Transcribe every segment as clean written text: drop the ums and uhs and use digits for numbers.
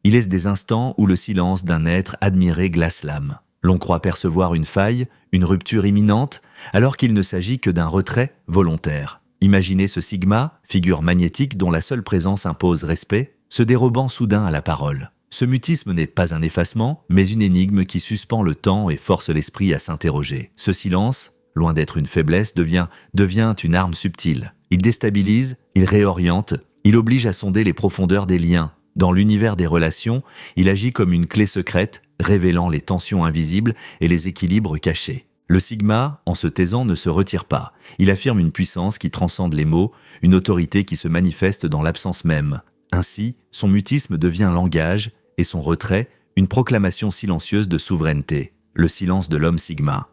Il est des instants où le silence d'un être admiré glace l'âme. L'on croit percevoir une faille, une rupture imminente, alors qu'il ne s'agit que d'un retrait volontaire. Imaginez ce sigma, figure magnétique dont la seule présence impose respect, se dérobant soudain à la parole. Ce mutisme n'est pas un effacement, mais une énigme qui suspend le temps et force l'esprit à s'interroger. Ce silence, loin d'être une faiblesse, devient une arme subtile. Il déstabilise, il réoriente, il oblige à sonder les profondeurs des liens. Dans l'univers des relations, il agit comme une clé secrète, révélant les tensions invisibles et les équilibres cachés. Le sigma, en se taisant, ne se retire pas. Il affirme une puissance qui transcende les mots, une autorité qui se manifeste dans l'absence même. Ainsi, son mutisme devient langage et son retrait, une proclamation silencieuse de souveraineté, le silence de l'homme sigma.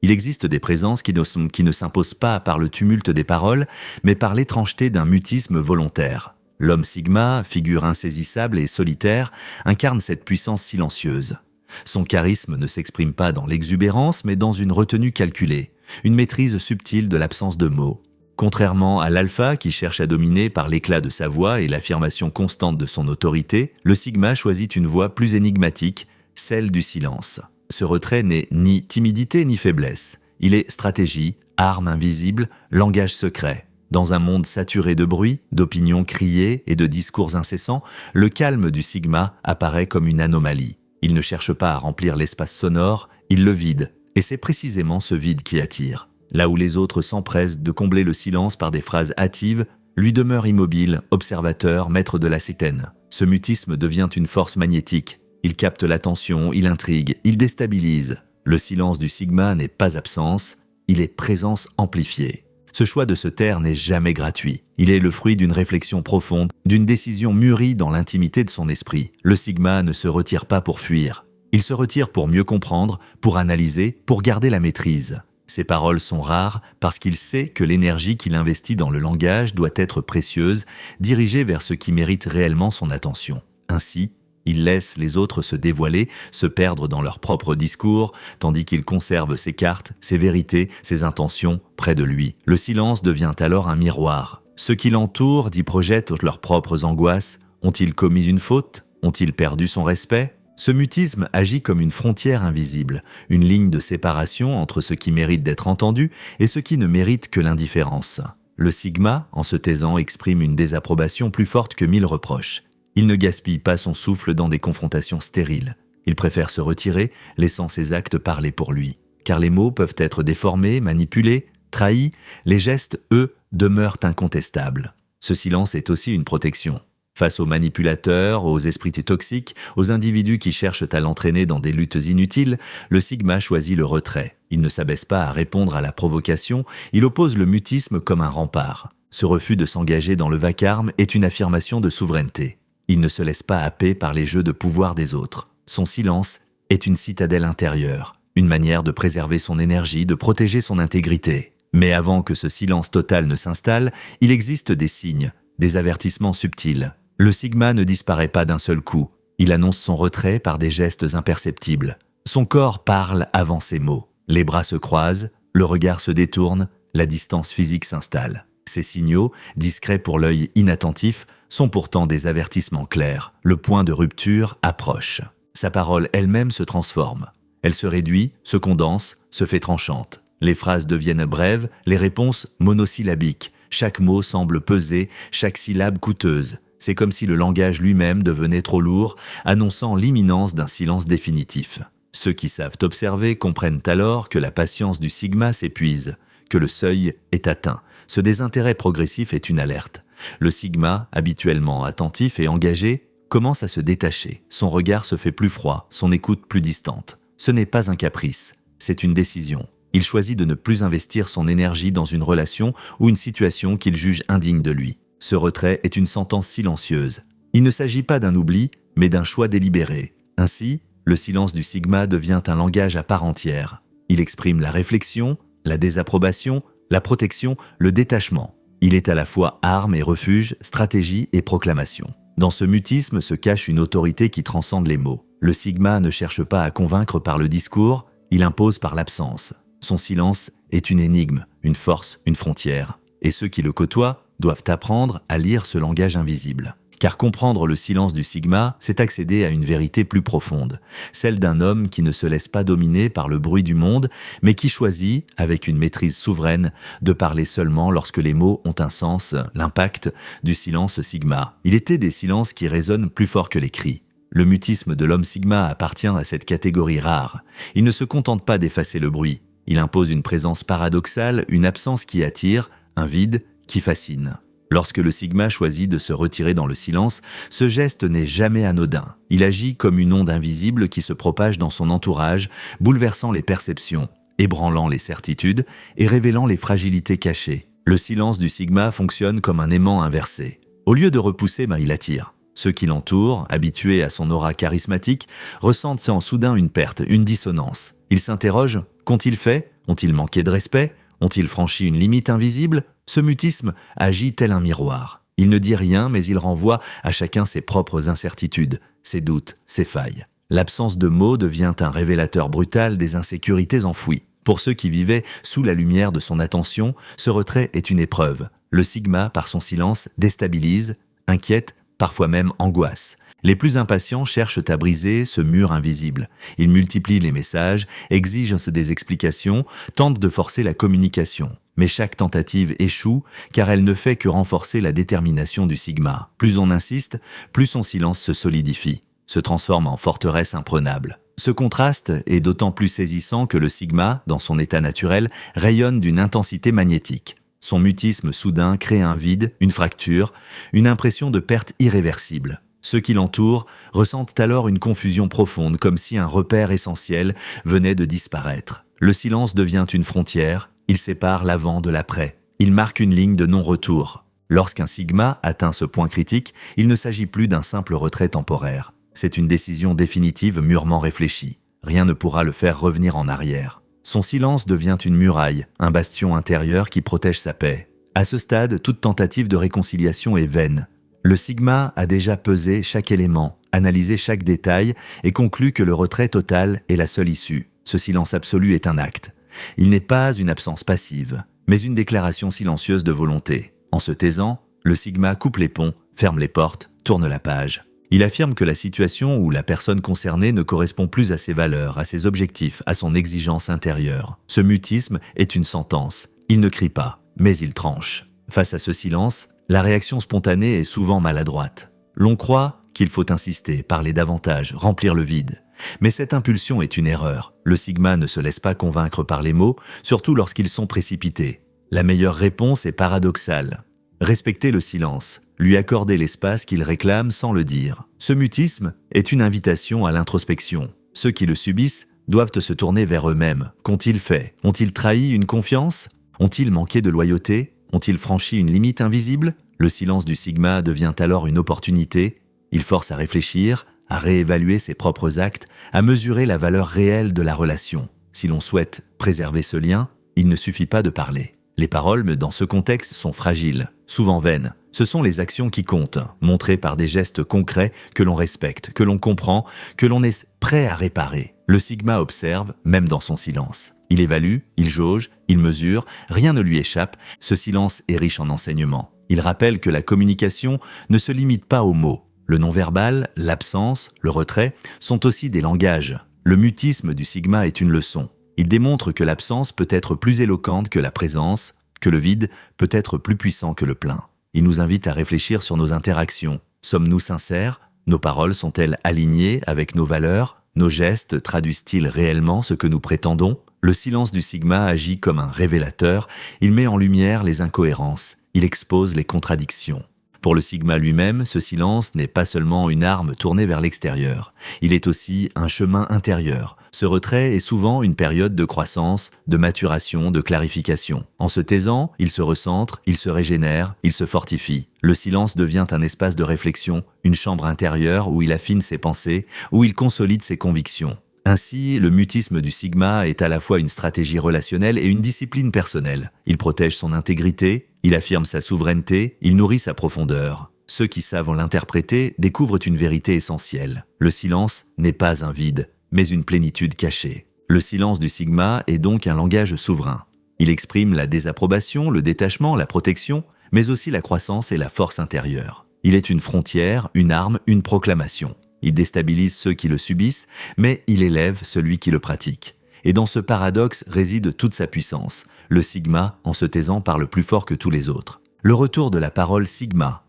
Il existe des présences qui ne s'imposent pas par le tumulte des paroles, mais par l'étrangeté d'un mutisme volontaire. L'homme sigma, figure insaisissable et solitaire, incarne cette puissance silencieuse. Son charisme ne s'exprime pas dans l'exubérance, mais dans une retenue calculée, une maîtrise subtile de l'absence de mots. Contrairement à l'alpha qui cherche à dominer par l'éclat de sa voix et l'affirmation constante de son autorité, le sigma choisit une voix plus énigmatique, celle du silence. Ce retrait n'est ni timidité ni faiblesse. Il est stratégie, arme invisible, langage secret. Dans un monde saturé de bruit, d'opinions criées et de discours incessants, le calme du sigma apparaît comme une anomalie. Il ne cherche pas à remplir l'espace sonore, il le vide. Et c'est précisément ce vide qui attire. Là où les autres s'empressent de combler le silence par des phrases hâtives, lui demeure immobile, observateur, maître de la scène. Ce mutisme devient une force magnétique. Il capte l'attention, il intrigue, il déstabilise. Le silence du sigma n'est pas absence, il est présence amplifiée. Ce choix de se taire n'est jamais gratuit. Il est le fruit d'une réflexion profonde, d'une décision mûrie dans l'intimité de son esprit. Le sigma ne se retire pas pour fuir. Il se retire pour mieux comprendre, pour analyser, pour garder la maîtrise. Ses paroles sont rares parce qu'il sait que l'énergie qu'il investit dans le langage doit être précieuse, dirigée vers ce qui mérite réellement son attention. Ainsi, il laisse les autres se dévoiler, se perdre dans leur propre discours, tandis qu'il conserve ses cartes, ses vérités, ses intentions près de lui. Le silence devient alors un miroir. Ceux qui l'entourent y projettent leurs propres angoisses. Ont-ils commis une faute? Ont-ils perdu son respect? Ce mutisme agit comme une frontière invisible, une ligne de séparation entre ce qui mérite d'être entendu et ce qui ne mérite que l'indifférence. Le sigma, en se taisant, exprime une désapprobation plus forte que 1000 reproches. Il ne gaspille pas son souffle dans des confrontations stériles. Il préfère se retirer, laissant ses actes parler pour lui. Car les mots peuvent être déformés, manipulés, trahis, les gestes, eux, demeurent incontestables. Ce silence est aussi une protection. Face aux manipulateurs, aux esprits toxiques, aux individus qui cherchent à l'entraîner dans des luttes inutiles, le sigma choisit le retrait. Il ne s'abaisse pas à répondre à la provocation, il oppose le mutisme comme un rempart. Ce refus de s'engager dans le vacarme est une affirmation de souveraineté. Il ne se laisse pas happer par les jeux de pouvoir des autres. Son silence est une citadelle intérieure, une manière de préserver son énergie, de protéger son intégrité. Mais avant que ce silence total ne s'installe, il existe des signes, des avertissements subtils. Le sigma ne disparaît pas d'un seul coup. Il annonce son retrait par des gestes imperceptibles. Son corps parle avant ses mots. Les bras se croisent, le regard se détourne, la distance physique s'installe. Ces signaux, discrets pour l'œil inattentif, sont pourtant des avertissements clairs. Le point de rupture approche. Sa parole elle-même se transforme. Elle se réduit, se condense, se fait tranchante. Les phrases deviennent brèves, les réponses monosyllabiques. Chaque mot semble peser, chaque syllabe coûteuse. C'est comme si le langage lui-même devenait trop lourd, annonçant l'imminence d'un silence définitif. Ceux qui savent observer comprennent alors que la patience du sigma s'épuise, que le seuil est atteint. Ce désintérêt progressif est une alerte. Le sigma, habituellement attentif et engagé, commence à se détacher. Son regard se fait plus froid, son écoute plus distante. Ce n'est pas un caprice, c'est une décision. Il choisit de ne plus investir son énergie dans une relation ou une situation qu'il juge indigne de lui. Ce retrait est une sentence silencieuse. Il ne s'agit pas d'un oubli, mais d'un choix délibéré. Ainsi, le silence du sigma devient un langage à part entière. Il exprime la réflexion, la désapprobation, la protection, le détachement. Il est à la fois arme et refuge, stratégie et proclamation. Dans ce mutisme se cache une autorité qui transcende les mots. Le sigma ne cherche pas à convaincre par le discours, il impose par l'absence. Son silence est une énigme, une force, une frontière. Et ceux qui le côtoient doivent apprendre à lire ce langage invisible. Car comprendre le silence du sigma, c'est accéder à une vérité plus profonde, celle d'un homme qui ne se laisse pas dominer par le bruit du monde, mais qui choisit, avec une maîtrise souveraine, de parler seulement lorsque les mots ont un sens, l'impact du silence sigma. Il était des silences qui résonnent plus fort que les cris. Le mutisme de l'homme sigma appartient à cette catégorie rare. Il ne se contente pas d'effacer le bruit. Il impose une présence paradoxale, une absence qui attire, un vide qui fascine. Lorsque le sigma choisit de se retirer dans le silence, ce geste n'est jamais anodin. Il agit comme une onde invisible qui se propage dans son entourage, bouleversant les perceptions, ébranlant les certitudes et révélant les fragilités cachées. Le silence du sigma fonctionne comme un aimant inversé. Au lieu de repousser, il attire. Ceux qui l'entourent, habitués à son aura charismatique, ressentent en soudain une perte, une dissonance. Ils s'interrogent, qu'ont-ils fait? Ont-ils manqué de respect? Ont-ils franchi une limite invisible? Ce mutisme agit tel un miroir. Il ne dit rien, mais il renvoie à chacun ses propres incertitudes, ses doutes, ses failles. L'absence de mots devient un révélateur brutal des insécurités enfouies. Pour ceux qui vivaient sous la lumière de son attention, ce retrait est une épreuve. Le sigma, par son silence, déstabilise, inquiète, parfois même angoisse. Les plus impatients cherchent à briser ce mur invisible. Ils multiplient les messages, exigent des explications, tentent de forcer la communication. Mais chaque tentative échoue, car elle ne fait que renforcer la détermination du sigma. Plus on insiste, plus son silence se solidifie, se transforme en forteresse imprenable. Ce contraste est d'autant plus saisissant que le sigma, dans son état naturel, rayonne d'une intensité magnétique. Son mutisme soudain crée un vide, une fracture, une impression de perte irréversible. Ceux qui l'entourent ressentent alors une confusion profonde, comme si un repère essentiel venait de disparaître. Le silence devient une frontière, il sépare l'avant de l'après. Il marque une ligne de non-retour. Lorsqu'un sigma atteint ce point critique, il ne s'agit plus d'un simple retrait temporaire. C'est une décision définitive mûrement réfléchie. Rien ne pourra le faire revenir en arrière. Son silence devient une muraille, un bastion intérieur qui protège sa paix. À ce stade, toute tentative de réconciliation est vaine. Le sigma a déjà pesé chaque élément, analysé chaque détail et conclu que le retrait total est la seule issue. Ce silence absolu est un acte. Il n'est pas une absence passive, mais une déclaration silencieuse de volonté. En se taisant, le sigma coupe les ponts, ferme les portes, tourne la page. Il affirme que la situation ou la personne concernée ne correspond plus à ses valeurs, à ses objectifs, à son exigence intérieure. Ce mutisme est une sentence. Il ne crie pas, mais il tranche. Face à ce silence, la réaction spontanée est souvent maladroite. L'on croit qu'il faut insister, parler davantage, remplir le vide. Mais cette impulsion est une erreur. Le sigma ne se laisse pas convaincre par les mots, surtout lorsqu'ils sont précipités. La meilleure réponse est paradoxale. Respecter le silence, lui accorder l'espace qu'il réclame sans le dire. Ce mutisme est une invitation à l'introspection. Ceux qui le subissent doivent se tourner vers eux-mêmes. Qu'ont-ils fait? Ont-ils trahi une confiance? Ont-ils manqué de loyauté? Ont-ils franchi une limite invisible? Le silence du sigma devient alors une opportunité. Il force à réfléchir, à réévaluer ses propres actes, à mesurer la valeur réelle de la relation. Si l'on souhaite préserver ce lien, il ne suffit pas de parler. Les paroles, dans ce contexte, sont fragiles, souvent vaines. Ce sont les actions qui comptent, montrées par des gestes concrets que l'on respecte, que l'on comprend, que l'on est prêt à réparer. Le sigma observe, même dans son silence. Il évalue, il jauge, il mesure, rien ne lui échappe. Ce silence est riche en enseignements. Il rappelle que la communication ne se limite pas aux mots. Le non-verbal, l'absence, le retrait sont aussi des langages. Le mutisme du sigma est une leçon. Il démontre que l'absence peut être plus éloquente que la présence, que le vide peut être plus puissant que le plein. Il nous invite à réfléchir sur nos interactions. Sommes-nous sincères? Nos paroles sont-elles alignées avec nos valeurs? Nos gestes traduisent-ils réellement ce que nous prétendons? Le silence du sigma agit comme un révélateur. Il met en lumière les incohérences. Il expose les contradictions. Pour le sigma lui-même, ce silence n'est pas seulement une arme tournée vers l'extérieur. Il est aussi un chemin intérieur. Ce retrait est souvent une période de croissance, de maturation, de clarification. En se taisant, il se recentre, il se régénère, il se fortifie. Le silence devient un espace de réflexion, une chambre intérieure où il affine ses pensées, où il consolide ses convictions. Ainsi, le mutisme du sigma est à la fois une stratégie relationnelle et une discipline personnelle. Il protège son intégrité, il affirme sa souveraineté, il nourrit sa profondeur. Ceux qui savent l'interpréter découvrent une vérité essentielle. Le silence n'est pas un vide, mais une plénitude cachée. Le silence du sigma est donc un langage souverain. Il exprime la désapprobation, le détachement, la protection, mais aussi la croissance et la force intérieure. Il est une frontière, une arme, une proclamation. Il déstabilise ceux qui le subissent, mais il élève celui qui le pratique. Et dans ce paradoxe réside toute sa puissance. Le sigma, en se taisant, parle plus fort que tous les autres. Le retour de la parole sigma.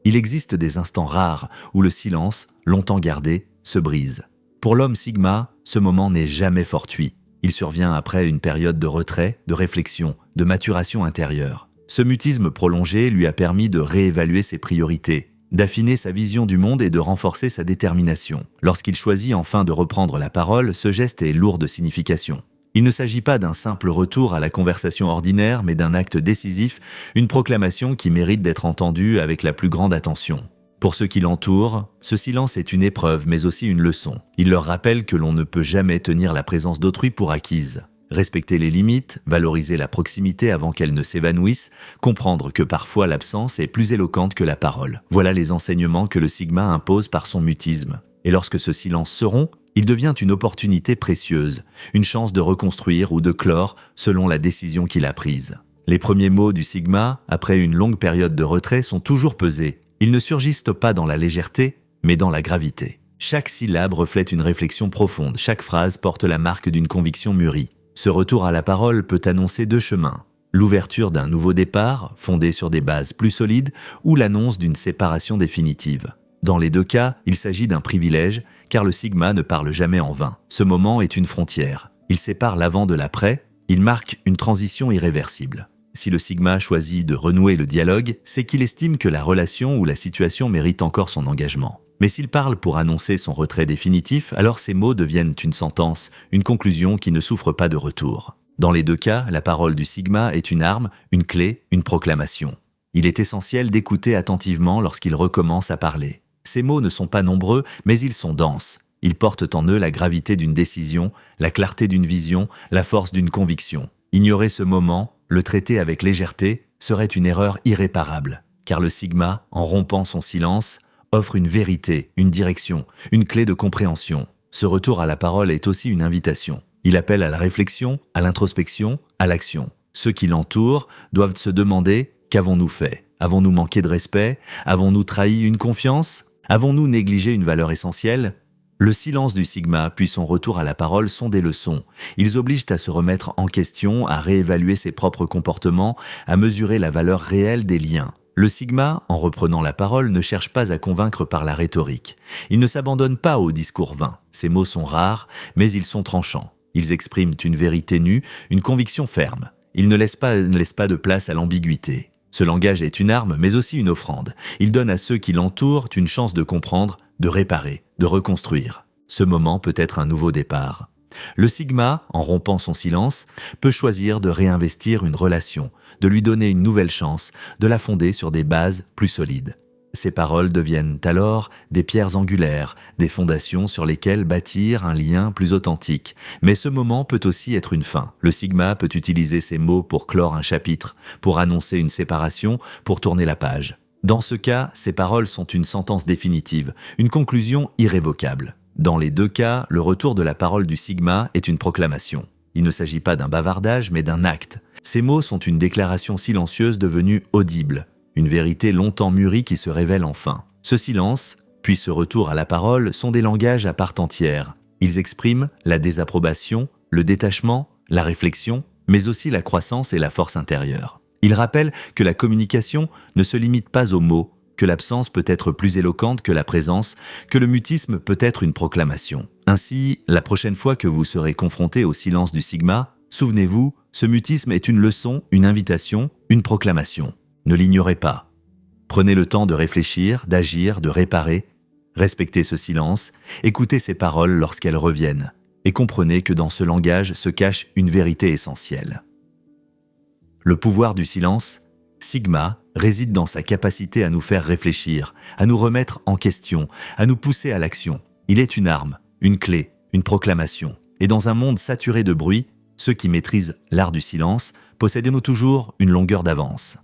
Il existe des instants rares où le silence, longtemps gardé, se brise. Pour l'homme sigma, ce moment n'est jamais fortuit. Il survient après une période de retrait, de réflexion, de maturation intérieure. Ce mutisme prolongé lui a permis de réévaluer ses priorités, d'affiner sa vision du monde et de renforcer sa détermination. Lorsqu'il choisit enfin de reprendre la parole, ce geste est lourd de signification. Il ne s'agit pas d'un simple retour à la conversation ordinaire, mais d'un acte décisif, une proclamation qui mérite d'être entendue avec la plus grande attention. Pour ceux qui l'entourent, ce silence est une épreuve, mais aussi une leçon. Il leur rappelle que l'on ne peut jamais tenir la présence d'autrui pour acquise. Respecter les limites, valoriser la proximité avant qu'elle ne s'évanouisse, comprendre que parfois l'absence est plus éloquente que la parole. Voilà les enseignements que le sigma impose par son mutisme. Et lorsque ce silence se rompt, il devient une opportunité précieuse, une chance de reconstruire ou de clore selon la décision qu'il a prise. Les premiers mots du sigma, après une longue période de retrait, sont toujours pesés. Ils ne surgissent pas dans la légèreté, mais dans la gravité. Chaque syllabe reflète une réflexion profonde, chaque phrase porte la marque d'une conviction mûrie. Ce retour à la parole peut annoncer deux chemins. L'ouverture d'un nouveau départ, fondé sur des bases plus solides, ou l'annonce d'une séparation définitive. Dans les deux cas, il s'agit d'un privilège, car le sigma ne parle jamais en vain. Ce moment est une frontière. Il sépare l'avant de l'après, il marque une transition irréversible. Si le sigma choisit de renouer le dialogue, c'est qu'il estime que la relation ou la situation mérite encore son engagement. Mais s'il parle pour annoncer son retrait définitif, alors ces mots deviennent une sentence, une conclusion qui ne souffre pas de retour. Dans les deux cas, la parole du sigma est une arme, une clé, une proclamation. Il est essentiel d'écouter attentivement lorsqu'il recommence à parler. Ces mots ne sont pas nombreux, mais ils sont denses. Ils portent en eux la gravité d'une décision, la clarté d'une vision, la force d'une conviction. Ignorer ce moment, le traiter avec légèreté, serait une erreur irréparable. Car le sigma, en rompant son silence, offre une vérité, une direction, une clé de compréhension. Ce retour à la parole est aussi une invitation. Il appelle à la réflexion, à l'introspection, à l'action. Ceux qui l'entourent doivent se demander « qu'avons-nous fait ? Avons-nous manqué de respect ? Avons-nous trahi une confiance ? Avons-nous négligé une valeur essentielle ?» Le silence du sigma puis son retour à la parole sont des leçons. Ils obligent à se remettre en question, à réévaluer ses propres comportements, à mesurer la valeur réelle des liens. Le sigma, en reprenant la parole, ne cherche pas à convaincre par la rhétorique. Il ne s'abandonne pas aux discours vains. Ses mots sont rares, mais ils sont tranchants. Ils expriment une vérité nue, une conviction ferme. Ils ne laissent pas de place à l'ambiguïté. Ce langage est une arme, mais aussi une offrande. Il donne à ceux qui l'entourent une chance de comprendre, de réparer, de reconstruire. Ce moment peut être un nouveau départ. Le sigma, en rompant son silence, peut choisir de réinvestir une relation, de lui donner une nouvelle chance, de la fonder sur des bases plus solides. Ces paroles deviennent alors des pierres angulaires, des fondations sur lesquelles bâtir un lien plus authentique. Mais ce moment peut aussi être une fin. Le sigma peut utiliser ces mots pour clore un chapitre, pour annoncer une séparation, pour tourner la page. Dans ce cas, ces paroles sont une sentence définitive, une conclusion irrévocable. Dans les deux cas, le retour de la parole du sigma est une proclamation. Il ne s'agit pas d'un bavardage, mais d'un acte. Ces mots sont une déclaration silencieuse devenue audible, une vérité longtemps mûrie qui se révèle enfin. Ce silence, puis ce retour à la parole, sont des langages à part entière. Ils expriment la désapprobation, le détachement, la réflexion, mais aussi la croissance et la force intérieure. Ils rappellent que la communication ne se limite pas aux mots, que l'absence peut être plus éloquente que la présence, que le mutisme peut être une proclamation. Ainsi, la prochaine fois que vous serez confronté au silence du sigma, souvenez-vous, ce mutisme est une leçon, une invitation, une proclamation. Ne l'ignorez pas. Prenez le temps de réfléchir, d'agir, de réparer. Respectez ce silence, écoutez ces paroles lorsqu'elles reviennent, et comprenez que dans ce langage se cache une vérité essentielle. Le pouvoir du silence, sigma, réside dans sa capacité à nous faire réfléchir, à nous remettre en question, à nous pousser à l'action. Il est une arme, une clé, une proclamation. Et dans un monde saturé de bruit, ceux qui maîtrisent l'art du silence possèdent toujours une longueur d'avance.